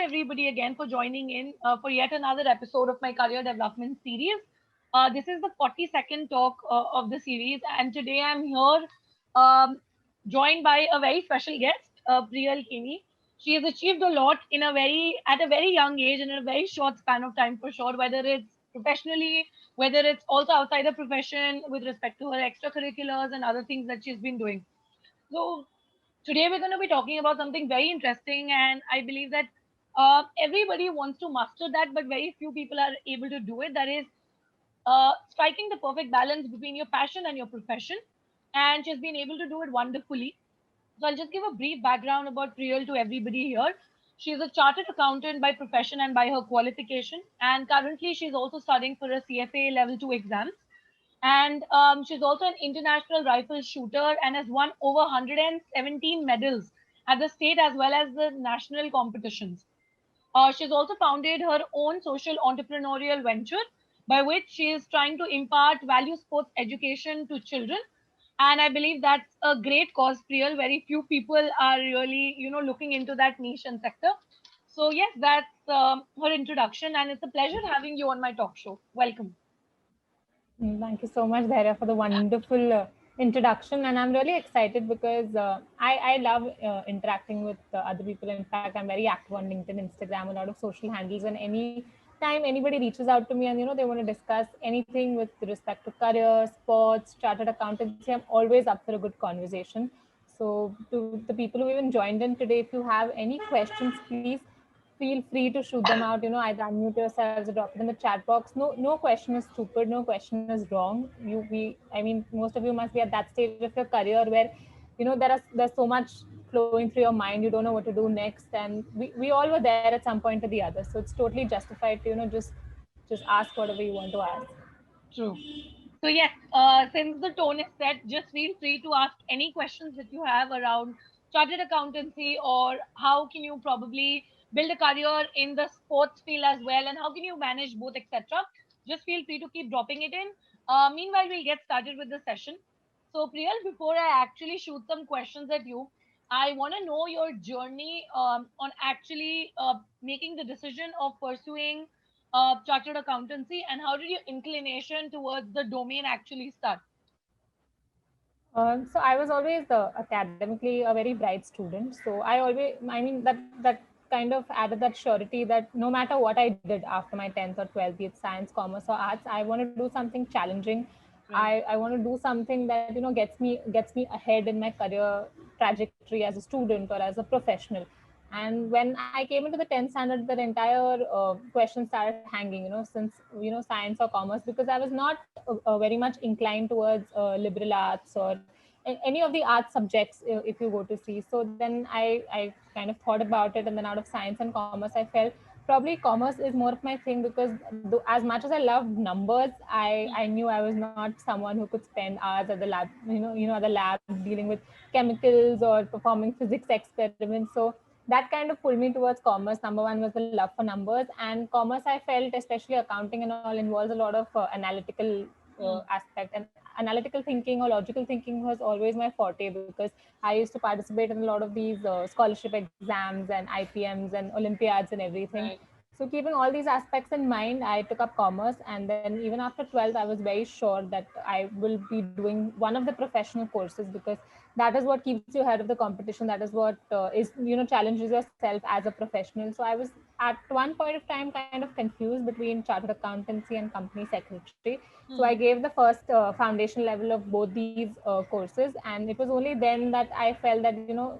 everybody again for joining in for yet another episode of my career development series. This is the 42nd talk of the series, and today I'm here um, joined by a very special guest, Priyal Kini. She has achieved a lot at a very young age and in a very short span of time for sure, whether it's professionally, whether it's also outside the profession with respect to her extracurriculars and other things that she's been doing. So today we're going to be talking about something very interesting, and I believe that everybody wants to master that, but very few people are able to do it. That is striking the perfect balance between your passion and your profession, and she's been able to do it wonderfully. So I'll just give a brief background about Priyal to everybody here. She is a chartered accountant by profession and by her qualification, and currently she's also studying for a CFA Level 2 exams. And she's also an international rifle shooter and has won over 117 medals at the state as well as the national competitions. She's also founded her own social entrepreneurial venture by which she is trying to impart value sports education to children. And I believe that's a great cause, Priyal. Very few people are really, looking into that niche and sector. So yes, that's her introduction, and it's a pleasure having you on my talk show. Welcome. Thank you so much, Dhaira, for the wonderful introduction. And I'm really excited because I love interacting with other people. In fact, I'm very active on LinkedIn, Instagram, a lot of social handles. And any time anybody reaches out to me and they want to discuss anything with respect to career, sports, chartered accountancy, I'm always up for a good conversation. So to the people who even joined in today, if you have any questions, please feel free to shoot them out. Either unmute yourselves or drop it in the chat box. No question is stupid, no question is wrong. Most of you must be at that stage of your career where there's so much flowing through your mind, you don't know what to do next, and we all were there at some point or the other, so it's totally justified to just ask whatever you want to ask. True. So yes, since the tone is set, just feel free to ask any questions that you have around chartered accountancy, or how can you probably build a career in the sports field as well, and how can you manage both, etc. Just feel free to keep dropping it in. Meanwhile, we'll get started with the session. So Priyal, before I actually shoot some questions at you, I want to know your journey on actually making the decision of pursuing chartered accountancy, and how did your inclination towards the domain actually start? So I was always academically a very bright student. So that kind of added that surety that no matter what I did after my 10th or 12th, be it science, commerce, or arts, I want to do something challenging. Right. I want to do something that gets me ahead in my career trajectory as a student or as a professional. And when I came into the 10th standard, the entire question started hanging, since science or commerce, because I was not very much inclined towards liberal arts or any of the art subjects, if you go to see. So then I kind of thought about it, and then out of science and commerce, I felt probably commerce is more of my thing, because as much as I loved numbers, I knew I was not someone who could spend hours at the lab, at the lab dealing with chemicals or performing physics experiments. So that kind of pulled me towards commerce. Number one was the love for numbers, and commerce, I felt, especially accounting and all, involves a lot of analytical Hmm. aspect, and analytical thinking or logical thinking was always my forte, because I used to participate in a lot of these scholarship exams and IPMs and Olympiads and everything. Right. So keeping all these aspects in mind, I took up commerce, and then even after 12th, I was very sure that I will be doing one of the professional courses, because that is what keeps you ahead of the competition. That is what is challenges yourself as a professional. So I was at one point of time kind of confused between chartered accountancy and company secretary. So I Hmm. gave the first foundation level of both these courses, and it was only then that I felt that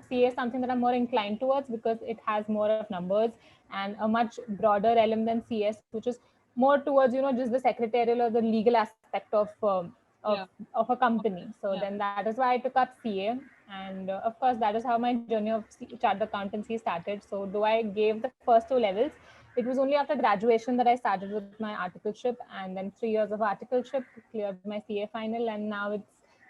CA is something that I'm more inclined towards, because it has more of numbers and a much broader realm than CS, which is more towards just the secretarial or the legal aspect of Yeah. of a company. So Yeah. then that is why I took up CA, and of course that is how my journey of chartered accountancy started. So though I gave the first two levels, it was only after graduation that I started with my articleship, and then 3 years of articleship, cleared my CA final, and now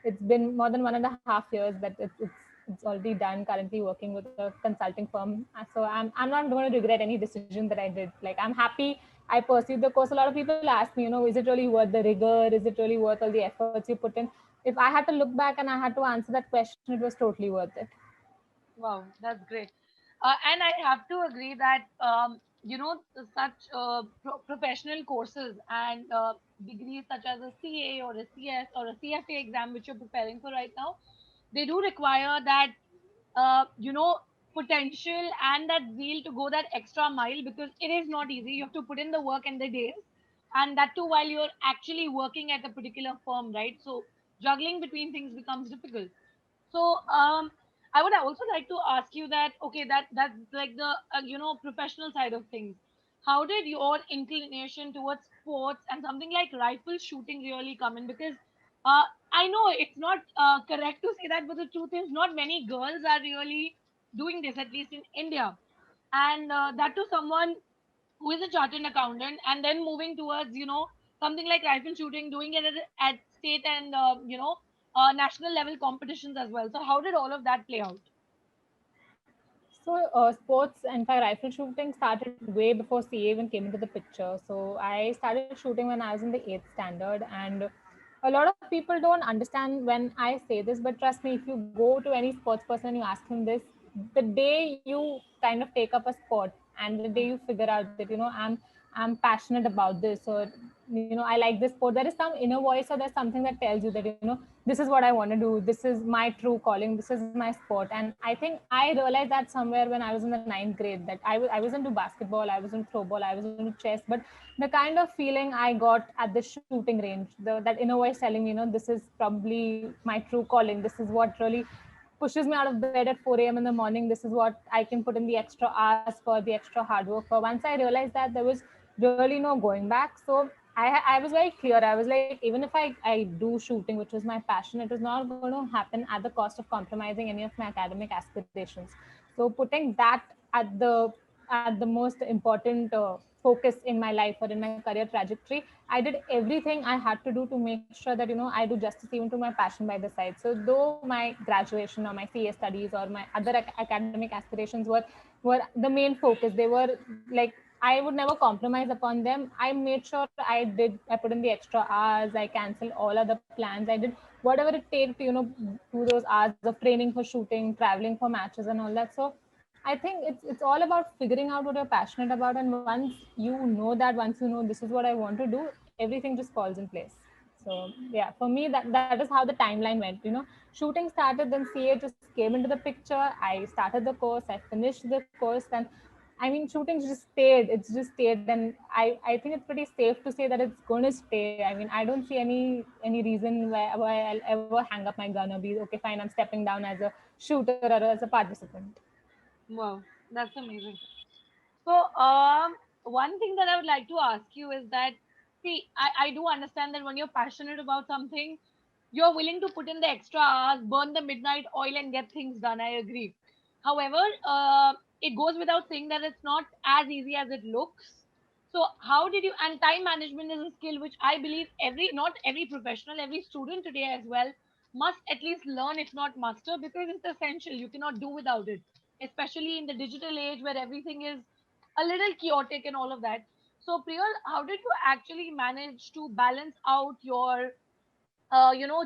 it's been more than 1.5 years that it's already done. Currently working with a consulting firm. So I'm not going to regret any decision that I did. Like, I'm happy I pursued the course. A lot of people ask me, is it really worth the rigor? Is it really worth all the efforts you put in? If I had to look back and I had to answer that question, it was totally worth it. Wow, that's great. And I have to agree that such professional courses and degrees such as a CA or a CS or a CFA exam, which you're preparing for right now, they do require that potential and that zeal to go that extra mile, because it is not easy. You have to put in the work and the days, and that too while you're actually working at a particular firm, right? So juggling between things becomes difficult. So I would also like to ask you that, okay, that's like the professional side of things. How did your inclination towards sports and something like rifle shooting really come in? Because uh, I know it's not correct to say that, but the truth is not many girls are really doing this, at least in India, and that to someone who is a chartered accountant, and then moving towards something like rifle shooting, doing it at state and national level competitions as well. So how did all of that play out? So, sports and fact, rifle shooting started way before CA even came into the picture. So, I started shooting when I was in the eighth standard, and a lot of people don't understand when I say this, but trust me, if you go to any sports person and you ask him this, the day you kind of take up a sport and the day you figure out that I'm passionate about this, or I like this sport, there is some inner voice or there's something that tells you that this is what I want to do, this is my true calling, this is my sport. And I think I realized that somewhere when I was in the ninth grade, that I was into basketball, I was into throwball, I was into chess, but the kind of feeling I got at the shooting range, that inner voice telling me, this is probably my true calling, this is what really pushes me out of bed at 4 a.m. in the morning. This is what I can put in the extra hours for, the extra hard work for. Once I realized that, there was really no going back. So I was very clear. I was like, even if I do shooting, which was my passion, it was not going to happen at the cost of compromising any of my academic aspirations. So putting that at the most important focus in my life or in my career trajectory, I did everything I had to do to make sure that I do justice even to my passion by the side. So though my graduation or my CA studies or my other academic aspirations were the main focus, they were like, I would never compromise upon them. I made sure I put in the extra hours, I canceled all other plans, I did whatever it takes to do those hours of training for shooting, traveling for matches and all that. So I think it's all about figuring out what you're passionate about, and once you know that, once you know this is what I want to do, everything just falls in place. So yeah, for me, that is how the timeline went. Shooting started, then CA just came into the picture. I started the course, I finished the course, and I mean, shooting just stayed. It's just stayed, and I think it's pretty safe to say that it's going to stay. I mean, I don't see any reason why I'll ever hang up my gun or be okay. Fine, I'm stepping down as a shooter or as a participant. Wow, that's amazing. So, one thing that I would like to ask you is that, see, I do understand that when you're passionate about something, you're willing to put in the extra hours, burn the midnight oil, and get things done. I agree. However, it goes without saying that it's not as easy as it looks. So, how did you? And time management is a skill which I believe not every professional, every student today as well must at least learn, if not master, because it's essential. You cannot do without it, especially in the digital age where everything is a little chaotic and all of that. So, Priyal, how did you actually manage to balance out your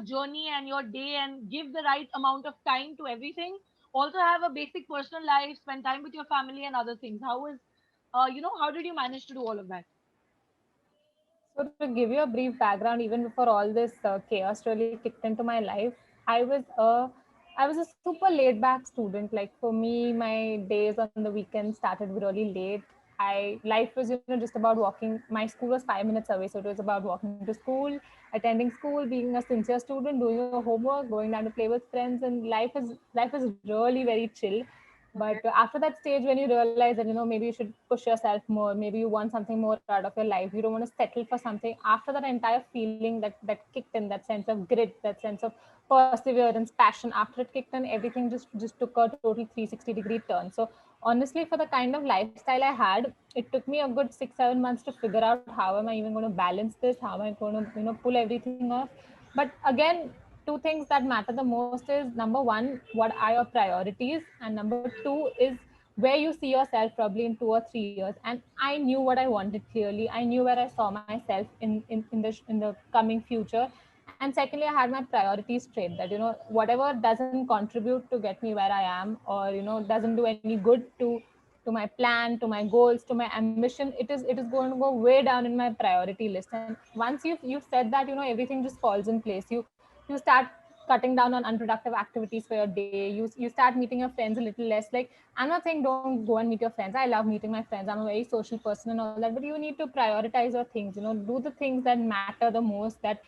journey and your day and give the right amount of time to everything? Also have a basic personal life, spend time with your family and other things. How did you manage to do all of that? So to give you a brief background, even before all this chaos really kicked into my life, I was a I was a super laid back student. Like for me, my days on the weekend started really late. Life was just about walking. My school was 5 minutes away, so it was about walking to school, attending school, being a sincere student, doing your homework, going down to play with friends, and life is really very chill. But Okay. after that stage, when you realize that maybe you should push yourself more, maybe you want something more out of your life, you don't want to settle for something. After that entire feeling that kicked in, that sense of grit, that sense of perseverance, passion, after it kicked in, everything just took a total 360-degree turn. So honestly, for the kind of lifestyle I had, it took me a good 6-7 months to figure out how am I even going to balance this, how am I going to pull everything off. But again, two things that matter the most is, number one, what are your priorities, and number two is where you see yourself probably in 2 or 3 years. And I knew what I wanted clearly. I knew where I saw myself in the coming future. And secondly, I had my priorities straight, that whatever doesn't contribute to get me where I am, or doesn't do any good to my plan, to my goals, to my ambition, it is going to go way down in my priority list. And once you've said that, everything just falls in place. You start cutting down on unproductive activities for your day. You start meeting your friends a little less. Like, I'm not saying don't go and meet your friends. I love meeting my friends. I'm a very social person and all that, but you need to prioritize your things. Do the things that matter the most, that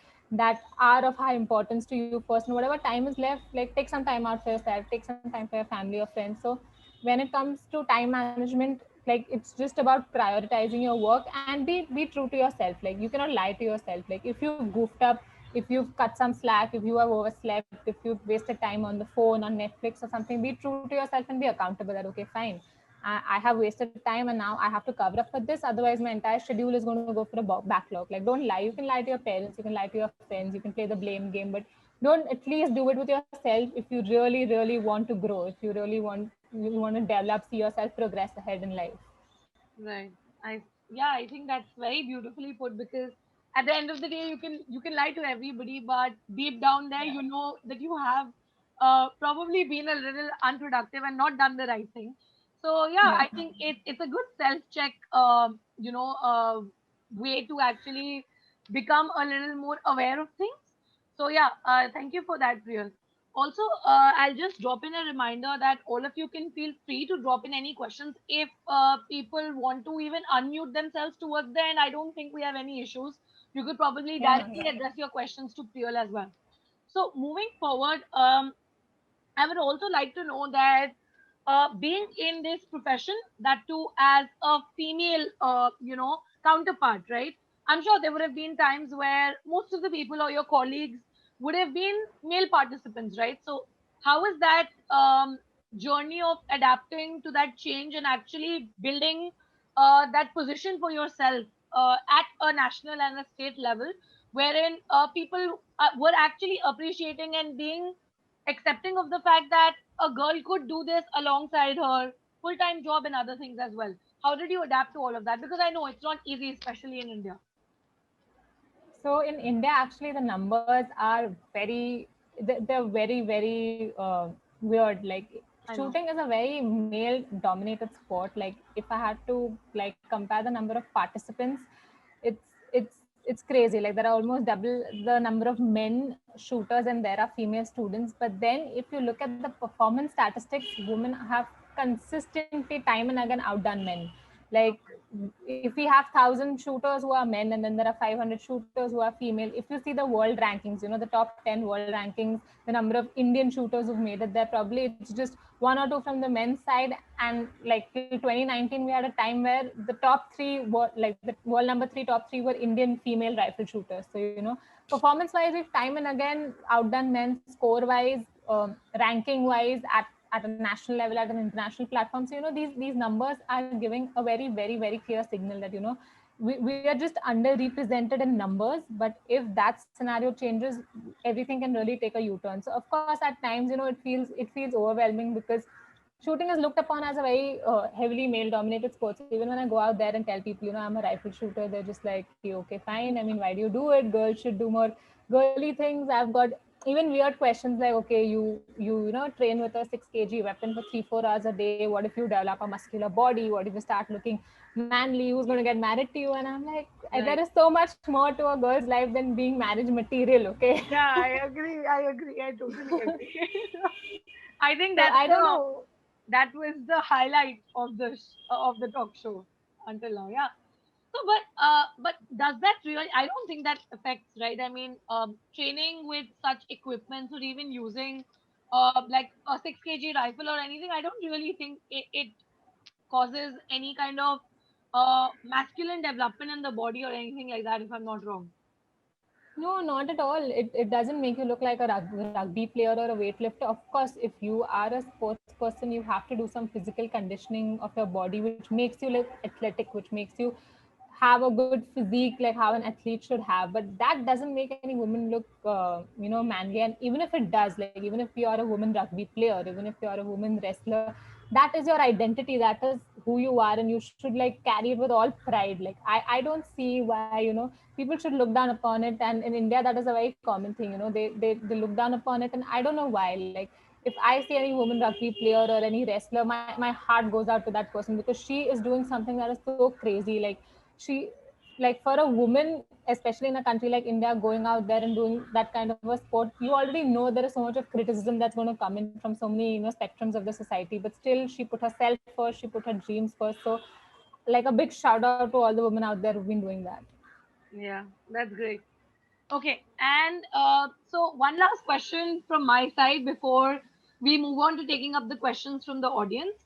are of high importance to you first, and whatever time is left, like, take some time out for yourself, take some time for your family or friends. So when it comes to time management, like, it's just about prioritizing your work, and be true to yourself. Like, you cannot lie to yourself. Like, if you've goofed up, if you've cut some slack, if you have overslept, if you've wasted time on the phone, on Netflix or something, be true to yourself and be accountable that, okay, fine, I have wasted time and now I have to cover up for this. Otherwise, my entire schedule is going to go for a backlog. Like, don't lie. You can lie to your parents, you can lie to your friends, you can play the blame game, but don't at least do it with yourself if you really, really want to grow, if you want to develop, see yourself progress ahead in life. Right. Yeah, I think that's very beautifully put, because at the end of the day, you can lie to everybody, but deep down there, you know that you have probably been a little unproductive and not done the right thing. So yeah, Yeah. I think it's a good self check, way to actually become a little more aware of things. So yeah, thank you for that, Priyal. Also, I'll just drop in a reminder that all of you can feel free to drop in any questions if people want to even unmute themselves towards the end. I don't think we have any issues. You could probably Yeah. directly address your questions to Priyal as well. So moving forward, I would also like to know that being in this profession, that too as a female, counterpart, right? I'm sure there would have been times where most of the people or your colleagues would have been male participants, right? So, how is that journey of adapting to that change and actually building that position for yourself at a national and a state level, wherein people were actually appreciating and being accepting of the fact that a girl could do this alongside her full-time job and other things as well? How did you adapt to all of that? Because I know it's not easy, especially in India. So in India, actually, the numbers are they're very, very weird. Like, I know. shooting is a very male-dominated sport. Like, if I had to like compare the number of participants, it's it's crazy. Like, there are almost double the number of men shooters and there are female students. But then, if you look at the performance statistics, women have consistently time and again outdone men. Like, Okay. if we have 1,000 shooters who are men and then there are 500 shooters who are female, if you see the world rankings, the top 10 world rankings, the number of Indian shooters who've made it there, probably it's just one or two from the men's side. And like till 2019, we had a time where the top three were like the world number three, top three were Indian female rifle shooters. So, performance wise, we've time and again outdone men, score wise, ranking wise, at a national level, at an international platform. So, these numbers are giving a very, very, very clear signal that, we are just underrepresented in numbers. But if that scenario changes, everything can really take a U-turn. So of course, at times, it feels overwhelming, because shooting is looked upon as a very heavily male dominated sport. So even when I go out there and tell people, I'm a rifle shooter, they're just like, okay, fine. I mean, why do you do it? Girls should do more girly things. I've got even weird questions like, okay, you train with a 6 kg weapon for 3-4 hours a day. What if you develop a muscular body? What if you start looking manly? Who's going to get married to you? And I'm like, there Right. is so much more to a girl's life than being marriage material. Okay. Yeah, I agree. I agree. I totally agree. I think So I don't know. that was the highlight of of the talk show until now. Yeah. So, but does that really? I don't think that affects, right? I mean, training with such equipment or even using, like a 6 kg rifle or anything. I don't really think it causes any kind of masculine development in the body or anything like that. If I'm not wrong. No, not at all. It doesn't make you look like a rugby player or a weightlifter. Of course, if you are a sports person, you have to do some physical conditioning of your body, which makes you look athletic, which makes you have a good physique, like how an athlete should have. But that doesn't make any woman look, manly. And even if it does, like, even if you are a woman rugby player, even if you are a woman wrestler, that is your identity. who you are, and you should like carry it with all pride. Like I don't see why, people should look down upon it. And in India, that is a very common thing. They look down upon it, and I don't know why. Like if I see any woman rugby player or any wrestler, my heart goes out to that person, because she is doing something that is so crazy. Like she, like for a woman, especially in a country like India, going out there and doing that kind of a sport, you already know there is so much of criticism that's going to come in from so many, spectrums of the society. But still, she put herself first, she put her dreams first. So like a big shout out to all the women out there who've been doing that. Yeah, that's great. Okay, and so one last question from my side before we move on to taking up the questions from the audience.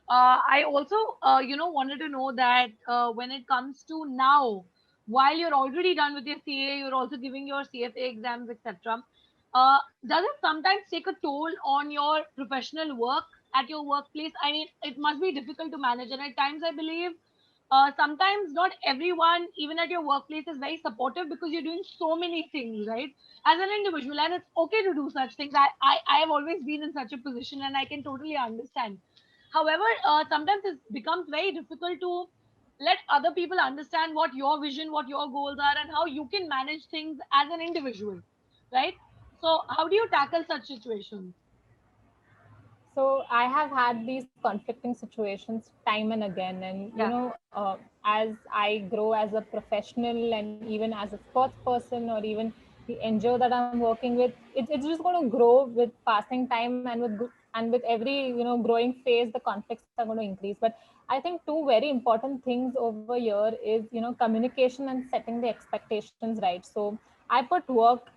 I also, wanted to know that when it comes to now, while you're already done with your CA, you're also giving your CFA exams, etc. Does it sometimes take a toll on your professional work at your workplace? I mean, it must be difficult to manage, and at times, I believe sometimes not everyone, even at your workplace, is very supportive because you're doing so many things, right? As an individual, and it's okay to do such things. I have always been in such a position, and I can totally understand. However, sometimes it becomes very difficult to let other people understand what your vision, what your goals are, and how you can manage things as an individual, right? So, how do you tackle such situations? So I have had these conflicting situations time and again. And Yeah, as I grow as a professional, and even as a sports person, or even the NGO that I'm working with, it's just going to grow with passing time. And with every growing phase, the conflicts are going to increase. But I think two very important things over here is communication and setting the expectations right. So I put work,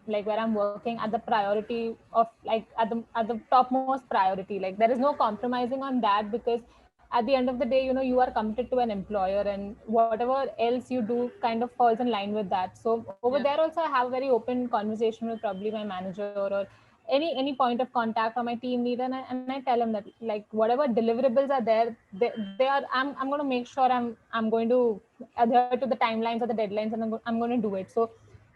like where I'm working, at the priority of, like at the topmost priority. Like there is no compromising on that, because at the end of the day, you are committed to an employer, and whatever else you do kind of falls in line with that. So over yeah, there also, I have a very open conversation with probably my manager, or any point of contact, or my team leader, and I tell him that, like, whatever deliverables are there, they are, I'm going to make sure I'm going to adhere to the timelines or the deadlines, and I'm going to do it. So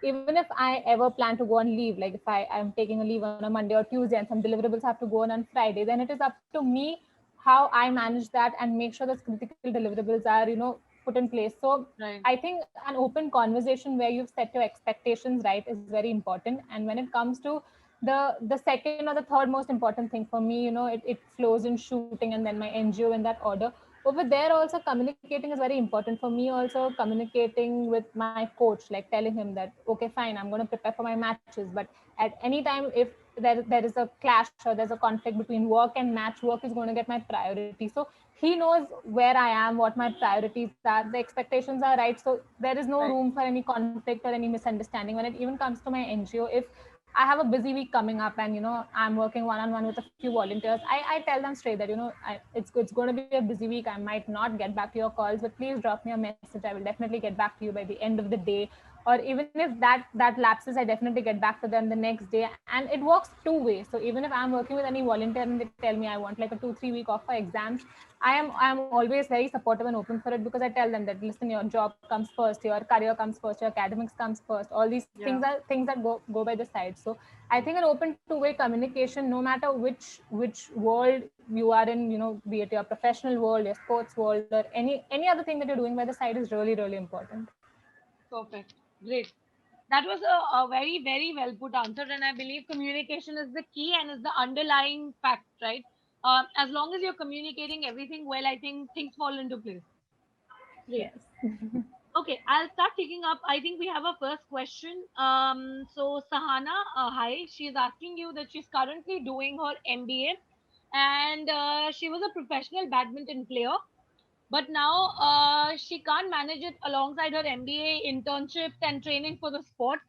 even if I ever plan to go on leave, like if I'm taking a leave on a Monday or Tuesday, and some deliverables have to go on Friday, then it is up to me how I manage that and make sure those critical deliverables are, put in place. So right. I think an open conversation where you've set your expectations right is very important. And when it comes to the second or the third most important thing for me, it flows in shooting and then my NGO in that order. Over there also, communicating is very important for me. Also communicating with my coach, like telling him that, okay, fine, I'm going to prepare for my matches, but at any time, if there is a clash or there's a conflict between work and match, work is going to get my priority. So he knows where I am, what my priorities are, the expectations are right. So there is no Right. room for any conflict or any misunderstanding. When it even comes to my NGO, if I have a busy week coming up, and I'm working one-on-one with a few volunteers, I tell them straight that, it's going to be a busy week, I might not get back to your calls, but please drop me a message, I will definitely get back to you by the end of the day. Or even if that lapses, I definitely get back to them the next day. And it works two ways. So even if I'm working with any volunteer and they tell me I want like a 2-3 week off for exams, I am always very supportive and open for it, because I tell them that, listen, your job comes first, your career comes first, your academics comes first. All these things Yeah. are things that go by the side. So I think an open two-way communication, no matter which world you are in, be it your professional world, your sports world, or any other thing that you're doing by the side, is really really important. Perfect. Great. That was a very, very well put answer. And I believe communication is the key and is the underlying fact, right? As long as you're communicating everything well, I think things fall into place. Great. Yes. Okay, I'll start picking up. I think we have a first question. So Sahana, hi. She's asking you that she's currently doing her MBA, and she was a professional badminton player, but now she can't manage it alongside her MBA, internships, and training for the sport.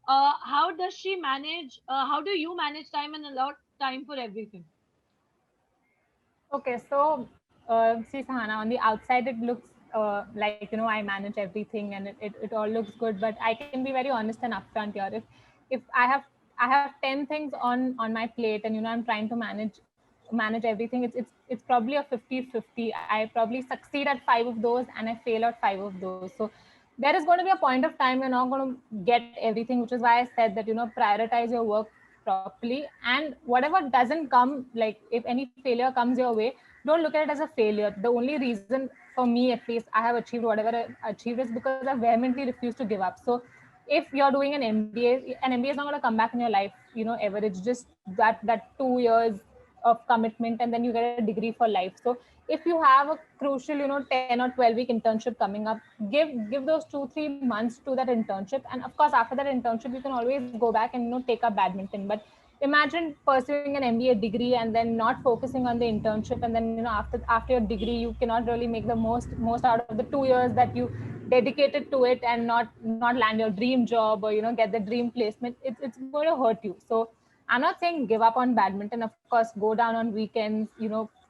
How does she manage? How do you manage time and allot time for everything? Okay, so see, Sahana, on the outside it looks like, I manage everything and it all looks good, but I can be very honest and upfront here. If I have 10 things on my plate, and I'm trying to manage everything, it's probably a 50-50. I probably succeed at 5 of those and I fail at 5 of those. So there is going to be a point of time you're not going to get everything, which is why I said that, prioritize your work properly. And whatever doesn't come, like if any failure comes your way, don't look at it as a failure. The only reason, for me at least, I have achieved whatever I achieved is because I vehemently refuse to give up. So if you're doing an MBA is not going to come back in your life, ever. It's just that 2 years of commitment, and then you get a degree for life. So if you have a crucial, 10 or 12-week internship coming up, give those 2-3 months to that internship. And of course, after that internship, you can always go back and take up badminton. But imagine pursuing an MBA degree and then not focusing on the internship, and then after your degree you cannot really make the most out of the 2 years that you dedicated to it, and not land your dream job, or get the dream placement. It's going to hurt you. So I'm not saying give up on badminton. Of course, go down on weekends,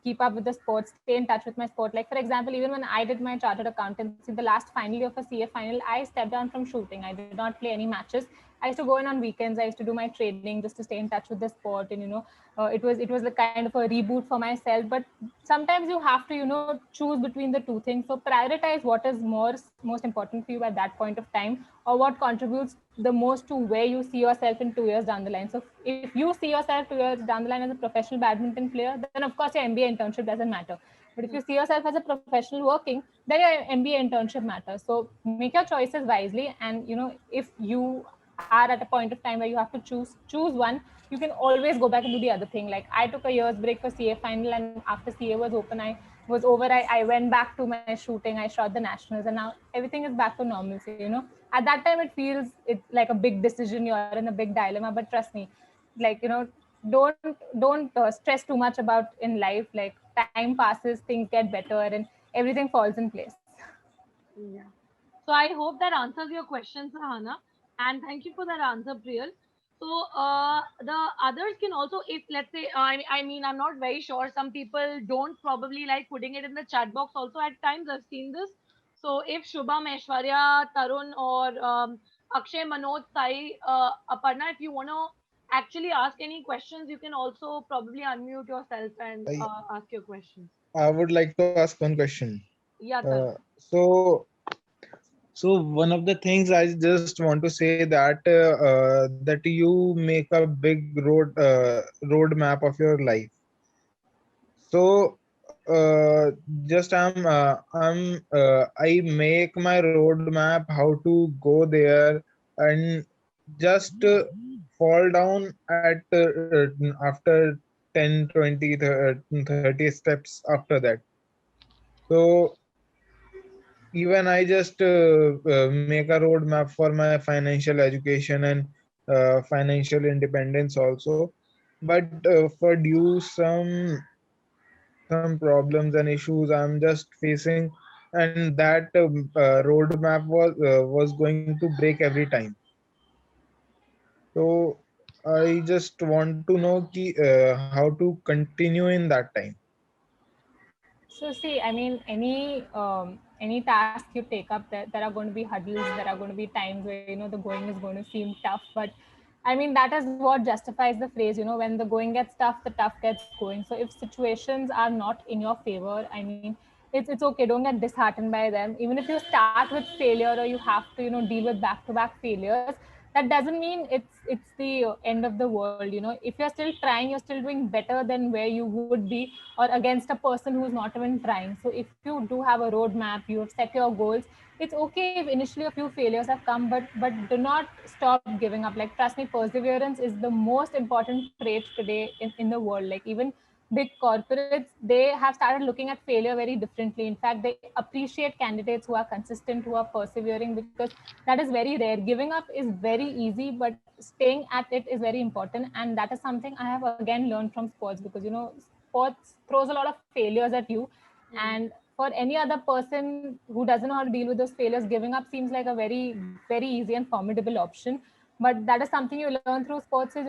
keep up with the sports, stay in touch with my sport. Like, for example, even when I did my chartered accountancy, the last final year of a CA final, I stepped down from shooting. I did not play any matches. I used to go in on weekends. I used to do my training just to stay in touch with the sport. And it was like kind of a reboot for myself. But sometimes you have to choose between the two things. So prioritize what is most important for you at that point of time, or what contributes the most to where you see yourself in 2 years down the line. So if you see yourself 2 years down the line as a professional badminton player, then of course your MBA internship doesn't matter. But if you see yourself as a professional working, then your MBA internship matters. So make your choices wisely. And if you are at a point of time where you have to choose one, you can always go back and do the other thing. Like, I took a year's break for CA final, and after CA was over, I went back to my shooting. I shot the nationals, and now everything is back to normalcy. At that time it feels it's like a big decision. You're in a big dilemma, but trust me, like, don't stress too much about in life. Like, time passes, things get better, and everything falls in place. Yeah. So I hope that answers your question, Sahana. And thank you for that answer, Priyal. So the others can also, if let's say, I mean, I'm not very sure. Some people don't probably like putting it in the chat box also at times. I've seen this. So if Shubham, Aishwarya, Tarun, or Akshay, Manoj, Sai, Aparna, if you want to actually ask any questions, you can also probably unmute yourself and I ask your questions. I would like to ask one question. Yeah, Uh, Tarun. so so one of the things I just want to say that you make a big road map of your life. So just I make my roadmap how to go there, and just fall down at after 10, 20, 30 steps after that. So even I just make a roadmap for my financial education and financial independence also. But for due some problems and issues I'm just facing, and that roadmap was going to break every time. So I just want to know how to continue in that time. So see, I mean, any task you take up, there are going to be hurdles. There are going to be times where the going is going to seem tough. But I mean, that is what justifies the phrase. When the going gets tough, the tough gets going. So if situations are not in your favor, I mean, it's okay. Don't get disheartened by them. Even if you start with failure, or you have to deal with back-to-back failures, that doesn't mean it's the end of the world. If you're still trying, you're still doing better than where you would be, or against a person who's not even trying. So if you do have a roadmap, you have set your goals, it's okay if initially a few failures have come, but do not stop giving up. Like, trust me, perseverance is the most important trait today in the world. Like, even big corporates, they have started looking at failure very differently. In fact, they appreciate candidates who are consistent, who are persevering, because that is very rare. Giving up is very easy, but staying at it is very important. And that is something I have again learned from sports, because sports throws a lot of failures at you. Hmm. And for any other person who doesn't know how to deal with those failures, giving up seems like a very easy and formidable option. But that is something you learn through sports. Is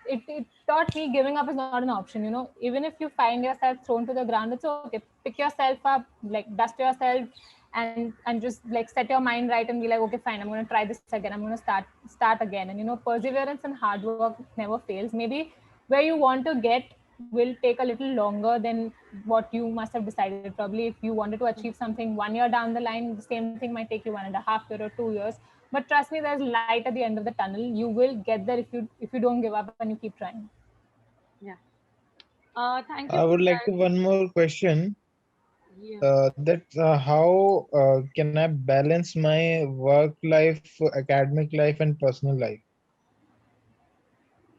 it taught me giving up is not an option. Even if you find yourself thrown to the ground, it's okay. Pick yourself up, like, dust yourself, and just like set your mind right and be like, okay, fine, I'm going to try this again. I'm going to start again. And perseverance and hard work never fails. Maybe where you want to get will take a little longer than what you must have decided. Probably if you wanted to achieve something 1 year down the line, the same thing might take you 1.5 year or 2 years. But trust me, there's light at the end of the tunnel. You will get there if you don't give up and you keep trying. Yeah. Thank you I for would like that. to one more question. Yeah. That how can I balance my work life, academic life, and personal life?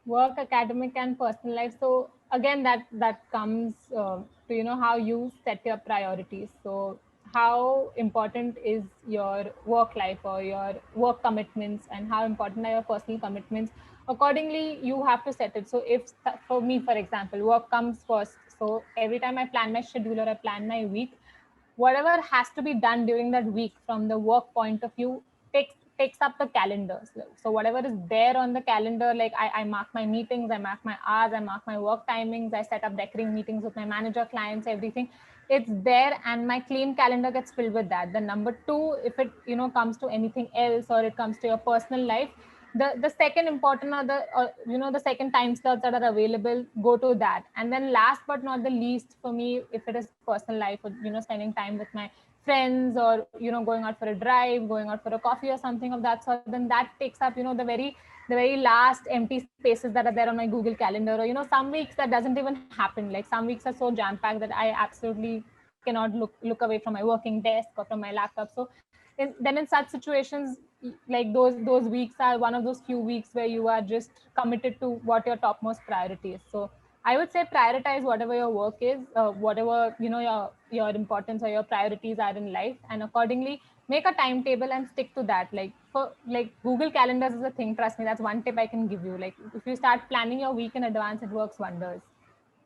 Work, academic, and personal life. So again, that comes to how you set your priorities. So how important is your work life or your work commitments, and how important are your personal commitments? Accordingly, you have to set it. So if for me, for example, work comes first. So every time I plan my schedule or I plan my week, whatever has to be done during that week from the work point of view takes up the calendars. So whatever is there on the calendar, like I mark my meetings, I mark my hours, I mark my work timings, I set up recurring meetings with my manager, clients, everything. It's there, and my clean calendar gets filled with that. The number two, if it comes to anything else or it comes to your personal life, the second important or the second time slots that are available, go to that. And then last but not the least, for me, if it is personal life or spending time with my friends, or going out for a drive, going out for a coffee or something of that sort, then that takes up the very last empty spaces that are there on my Google calendar. Or some weeks that doesn't even happen. Like some weeks are so jam packed that I absolutely cannot look away from my working desk or from my laptop. So then in such situations, like those weeks are one of those few weeks where you are just committed to what your topmost priority is. So I would say prioritize whatever your work is, whatever your importance or your priorities are in life, and accordingly make a timetable and stick to that. Like Google Calendars is a thing. Trust me, that's one tip I can give you. Like if you start planning your week in advance, it works wonders.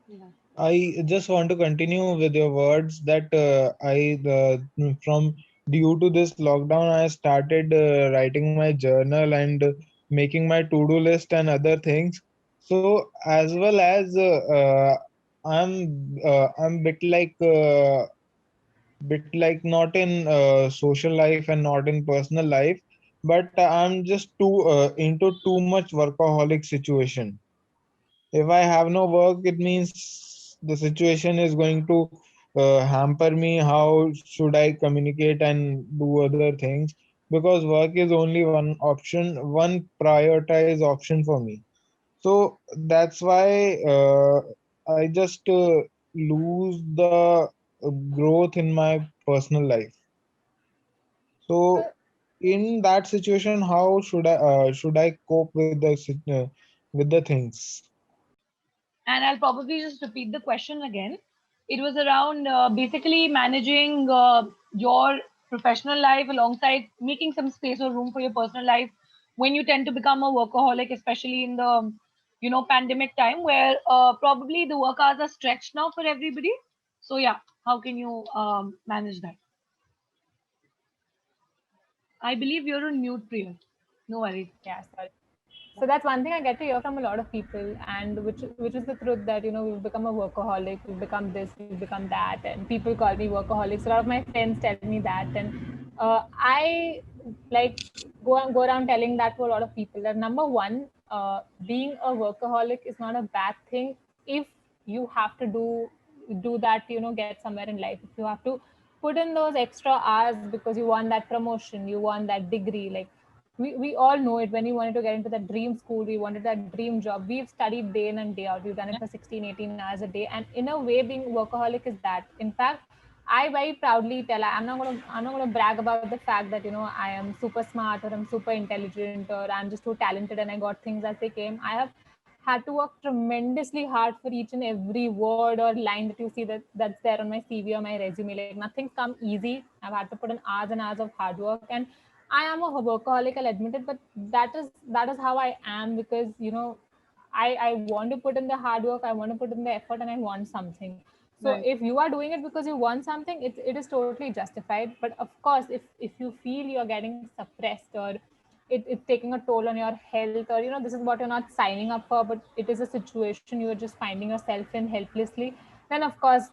Yeah. I just want to continue with your words that from due to this lockdown, I started writing my journal and making my to-do list and other things. So as well as I'm bit like not in social life and not in personal life, but I'm just too into too much workaholic situation. If I have no work, it means the situation is going to hamper me. How should I communicate and do other things? Because work is only one option, one prioritized option for me. So that's why I just lose the growth in my personal life. So in that situation, how should I cope with with the things? And I'll probably just repeat the question again. It was around basically managing your professional life alongside making some space or room for your personal life when you tend to become a workaholic, especially in the pandemic time where probably the work hours are stretched now for everybody. So yeah, how can you manage that? I believe you're on mute, Priya. No worries. Yeah, sorry. So that's one thing I get to hear from a lot of people, and which is the truth that we've become a workaholic, we've become this, we've become that, and people call me workaholic. So a lot of my friends tell me that, and I like go around telling that to a lot of people that number one, being a workaholic is not a bad thing if you have to do that get somewhere in life. If you have to put in those extra hours because you want that promotion, you want that degree, like we all know it. When we wanted to get into that dream school, we wanted that dream job, we've studied day in and day out, we've done it for 16-18 hours a day, and in a way being workaholic is that. In fact, I very proudly tell, I'm not gonna brag about the fact that I am super smart or I'm super intelligent or I'm just too talented and I got things as they came. I have had to work tremendously hard for each and every word or line that you see that's there on my CV or my resume. Like nothing's come easy. I've had to put in hours and hours of hard work, and I am a workaholic, I'll admit it, but that is how I am, because I want to put in the hard work, I want to put in the effort, and I want something. So Right. if you are doing it because you want something, it is totally justified. But of course, if you feel you're getting suppressed, or it's taking a toll on your health, or this is what you're not signing up for, but it is a situation you're just finding yourself in helplessly, then of course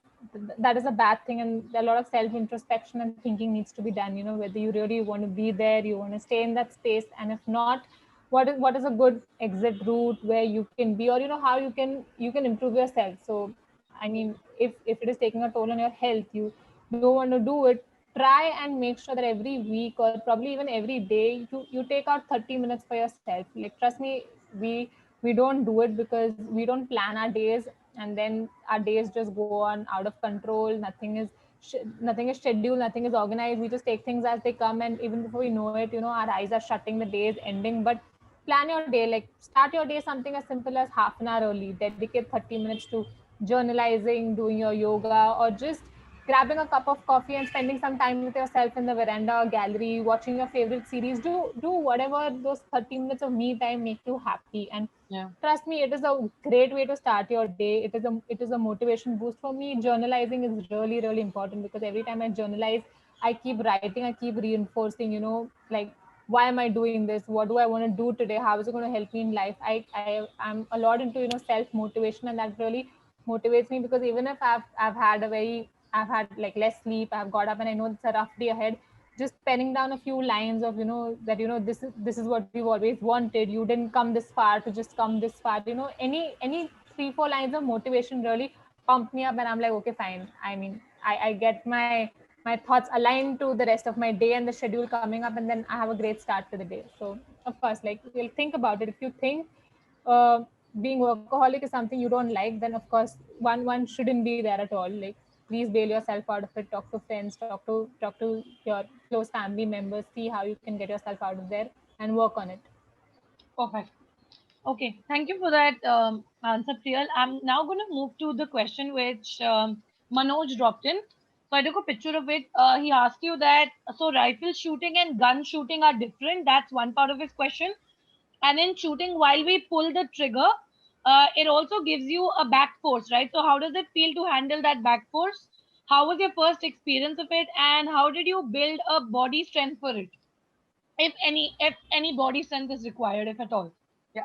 that is a bad thing, and a lot of self introspection and thinking needs to be done, whether you really want to be there, you want to stay in that space, and if not, what is a good exit route where you can be, or how you can improve yourself. So I mean, if it is taking a toll on your health, you don't want to do it, try and make sure that every week or probably even every day you take out 30 minutes for yourself. Like trust me, we don't do it because we don't plan our days and then our days just go on out of control. Nothing is scheduled, nothing is organized. We just take things as they come, and even before we know it, our eyes are shutting, the day is ending. But plan your day, like start your day something as simple as half an hour early, dedicate 30 minutes to journalizing, doing your yoga, or just grabbing a cup of coffee and spending some time with yourself in the veranda or gallery, watching your favorite series. Do whatever those 30 minutes of me time make you happy. And Yeah. trust me, it is a great way to start your day. It is a motivation boost for me. Journalizing is really, really important, because every time I journalize, I keep writing, I keep reinforcing, like, why am I doing this? What do I want to do today? How is it going to help me in life? I'm a lot into self motivation, and that really motivates me, because even if I've had like less sleep, I've got up and I know it's a rough day ahead, just penning down a few lines of that this is what we've always wanted. You didn't come this far to just come this far. Any 3-4 lines of motivation really pump me up, and I'm like, okay, fine. I mean, I get my thoughts aligned to the rest of my day and the schedule coming up, and then I have a great start to the day. So of course, like, you'll think about it. If you think uh, being workaholic is something you don't like, then of course one shouldn't be there at all. Like, please bail yourself out of it. Talk to friends, talk to your close family members, see how you can get yourself out of there and work on it. Perfect. Okay, thank you for that answer, Priyal. I'm now going to move to the question which Manoj dropped in. So I took a picture of it. He asked you that, so rifle shooting and gun shooting are different. That's one part of his question. And in shooting, while we pull the trigger, it also gives you a back force, right? So how does it feel to handle that back force? How was your first experience of it, and how did you build a body strength for it? If any body strength is required, if at all. Yeah.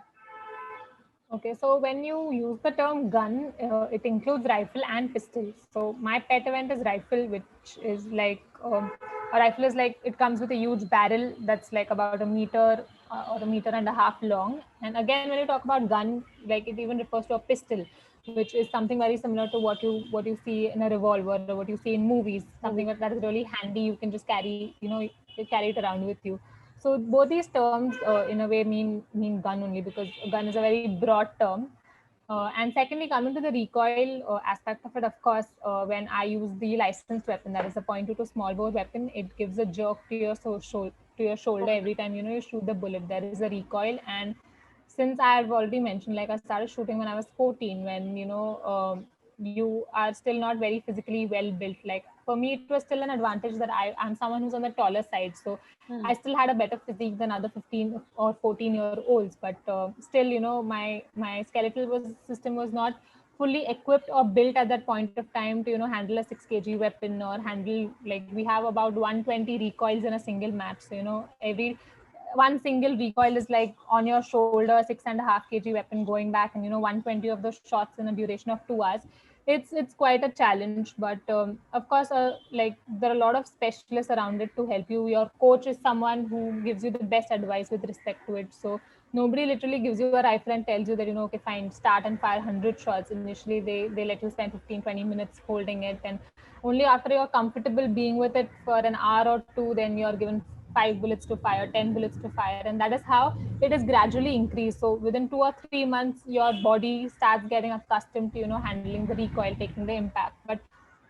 Okay, so when you use the term gun, it includes rifle and pistols. So my pet event is rifle, which is like a rifle is like, it comes with a huge barrel that's like about a meter or a meter and a half long. And again, when you talk about gun, like, it even refers to a pistol, which is something very similar to what you see in a revolver or what you see in movies. Something that is really handy. You can just carry, you carry it around with you. So both these terms, in a way, mean gun only, because gun is a very broad term. And secondly, coming to the recoil aspect of it, of course, when I use the licensed weapon, that is a .22 small bore weapon, it gives a jerk to your to your shoulder every time you shoot the bullet. There is a recoil. And since I've already mentioned, like, I started shooting when I was 14, when you are still not very physically well built. Like, for me, it was still an advantage that I'm someone who's on the taller side, so I still had a better physique than other 15 or 14-year-olds. But still, my system was not fully equipped or built at that point of time to handle a 6 kg weapon, or handle, like, we have about 120 recoils in a single match. So every one single recoil is like on your shoulder, 6.5 kg weapon going back, and 120 of those shots in a duration of 2 hours. It's quite a challenge. But of course, like, there are a lot of specialists around it to help you. Your coach is someone who gives you the best advice with respect to it. So nobody literally gives you a rifle and tells you that, okay, fine, start and fire 100 shots. Initially, they let you spend 15-20 minutes holding it, and only after you're comfortable being with it for an hour or two, then you're given 5 bullets to fire, 10 bullets to fire. And that is how it is gradually increased. So within 2 or 3 months, your body starts getting accustomed to handling the recoil, taking the impact. But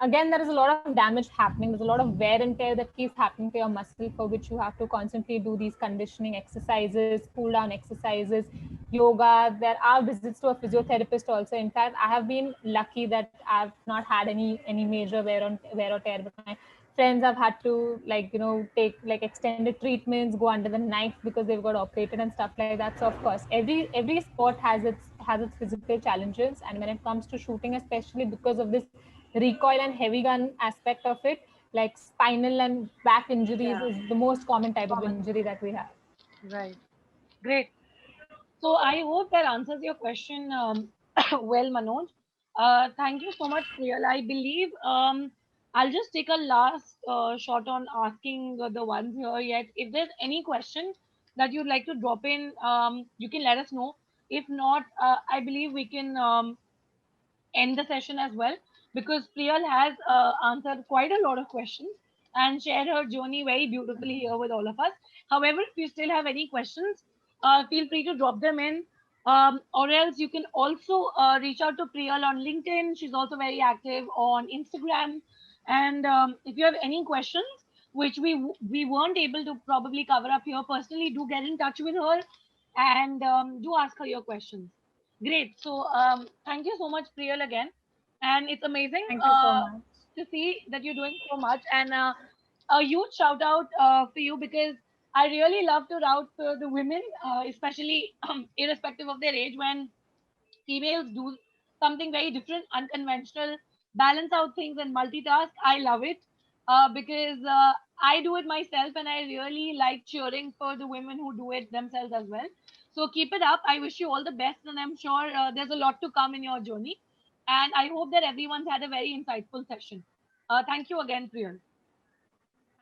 again, there is a lot of damage happening. There's a lot of wear and tear that keeps happening to your muscle, for which you have to constantly do these conditioning exercises, cool down exercises, yoga. There are visits to a physiotherapist also. In fact, I have been lucky that I've not had any major wear or tear, but my friends have had to, like, take like extended treatments, go under the knife because they've got operated and stuff like that. So of course, every sport has its physical challenges. And when it comes to shooting, especially because of this recoil and heavy gun aspect of it, like, spinal and back injuries is the most common type of Common. injury that we have. Right. Great. So I hope that answers your question well, Manoj. Thank you so much, Priyal. I believe I'll just take a last shot on asking the ones here yet. If there's any question that you'd like to drop in, you can let us know. If not, I believe we can end the session as well, because Priyal has answered quite a lot of questions and shared her journey very beautifully here with all of us. However, if you still have any questions, feel free to drop them in. Or else you can also reach out to Priyal on LinkedIn. She's also very active on Instagram. And if you have any questions which we weren't able to probably cover up here personally, do get in touch with her and do ask her your questions. Great. So thank you so much, Priyal, again. And it's amazing Thank you so much. to see that you're doing so much. And a huge shout out for you, because I really love to route for the women, especially irrespective of their age, when females do something very different, unconventional, balance out things and multitask. I love it because I do it myself, and I really like cheering for the women who do it themselves as well. So keep it up. I wish you all the best, and I'm sure there's a lot to come in your journey. And I hope that everyone's had a very insightful session. Thank you again, Priyal.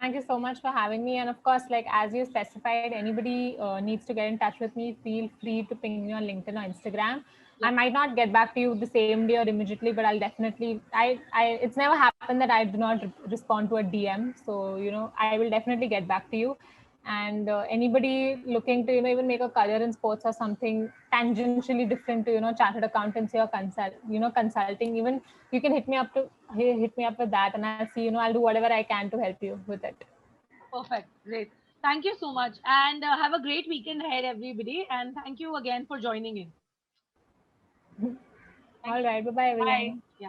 Thank you so much for having me. And of course, like as you specified, anybody needs to get in touch with me, feel free to ping me on LinkedIn or Instagram. I might not get back to you the same day or immediately, but I'll definitely, it's never happened that I do not respond to a DM. So, I will definitely get back to you. And anybody looking to, even make a career in sports or something tangentially different to, chartered accountancy or consulting, even you can hit me up with that, and I'll see, I'll do whatever I can to help you with it. Perfect. Great. Thank you so much. And have a great weekend ahead, everybody. And thank you again for joining in. All right. Bye-bye, Bye. everyone. Yeah.